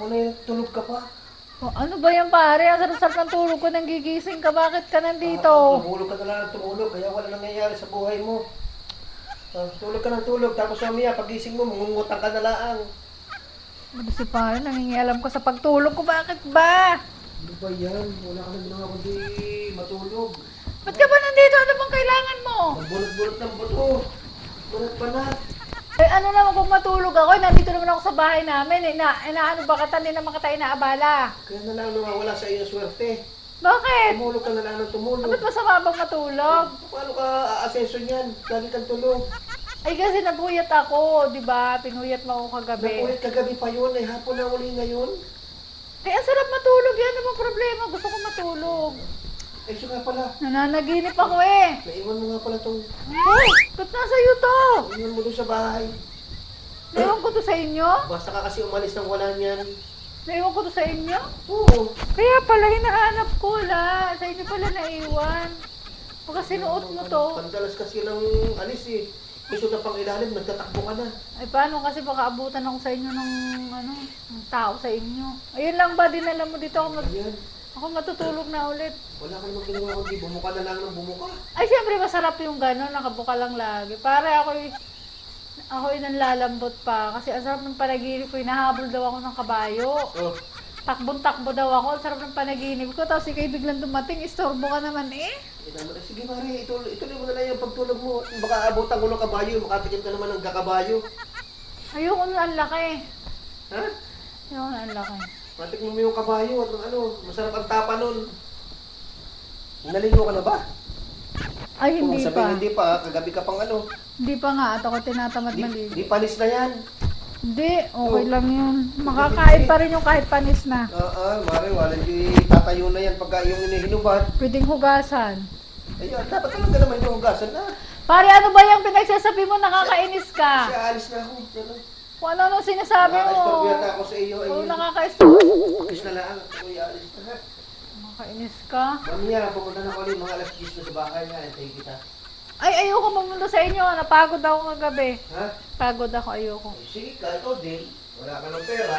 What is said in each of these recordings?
Ako na yung tulog ka pa. Oh, ano ba yan pare? Ang sarap-sarap ng tulog ko nang gigising ka. Bakit ka nandito? Tumulog ka na lang ng tumulog, kaya wala nangyayari sa buhay mo. Tulog ka ng tulog, tapos mamaya pagising mo, mangungutang ka na lang. Ano si pare? Nangingialam ko sa pagtulog ko. Bakit ba? Ano ba yan? Wala ka na ginawa kundi matulog. Ba't ka ba nandito? Ano bang kailangan mo? Bulot-bulot ng buto. Banat-banat. Eh ano naman kung matulog ako? Nandito naman ako sa bahay namin. Ano ba kita? Hindi naman kita inaabala. Kaya na lang nawawala sa iyo swerte. Bakit? Tumulog ka na lang ng tumulog. Ba't masama bang matulog? Paano ka aasenso niyan? Lagi kang tulog. Ay kasi nabuyat ako, di ba? Pinuyat mo ako kagabi. Nakulit kagabi pa yun, ay hapon na uli ngayon. Eh ang sarap matulog yan. Ano bang problema? Gusto ko matulog. Eh siya nga pala, Nananaginip ako eh. naiwan mo nga pala itong, Hoy! Ba't nasa iyo to? naiwan mo doon sa bahay. Naiwan ko to sa inyo? Basta ka kasi umalis ng wala niyan. Naiwan ko to sa inyo? Oo. Kaya pala hinahanap ko la. Sa inyo pala naiwan. Baka sinuot mo to. Pandalas kasi ng alis eh. Gusto na pang ilalim, nagtatakbo ka na. Ay paano kasi baka abutan ako sa inyo ng ng tao sa inyo. Ayun lang ba dinala mo dito Ayan, ako matutulog na ulit. wala ka namang ginawa kundi bumuka na lang ng bumuka. Ay syempre masarap yung gano'n, nakabuka lang lagi. Pare ako'y nanlalambot pa kasi ang sarap ng panaginip ko. Hinahabol daw ako ng kabayo. Oh, Takbon-takbo daw ako. Ang sarap ng panaginip ko. Tapos ikay biglang dumating. Istorbo ka naman eh. sige pare, ituloy mo na lang yung pagtulog mo. Baka abutan ko ng kabayo, makatikim ka naman ng kakabayo. Ayoko na ang laki. Ha? Ayoko na ang laki. Matikman mo yung kabayo at masarap ang tapa nun. Naligo ka na ba? Ay hindi Kung pa. sabihin hindi pa, kagabi ka pang Hindi pa nga. At ako tinatamad maligo. Di panis na yan. Hindi. Okay lang yun. Makakain pa rin yung kahit panis na. Mare, wala di tatayo na yan pagka yung inihinubad. Pwedeng hugasan. Ayun, dapat talaga naman yung hugasan na. Pare, ano ba yung pinagsasabi mo? Nakakainis ka. Kasi alis na ako. Kung ano sinasabi mo. Nakaka-istorbo yata ako sa iyo. Oo, Ayun, nakaka-istorbo. alis na lang. Ako'y alis na. Nakakainis ka. Mamaya, pumunta na ako ulit mga alas 10 na sa bahay nga. Antay kita. Ay, ayoko mamunta sa inyo. Napagod ako kagabi. Ha? Pagod ako, ayoko. Sige ka, ikaw din. Wala ka ng pera.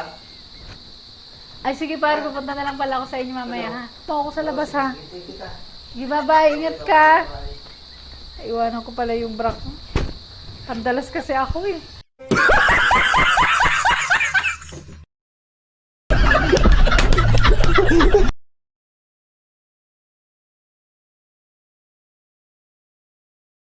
Ay, sige pare, pupunta na lang pala ako sa inyo mamaya ha. Ito ako sa labas ha. Antay kita. Sige, bye-bye. Ingat ka. Bye. Iwanan ko pala yung bra ko. Pandalas kasi ako eh.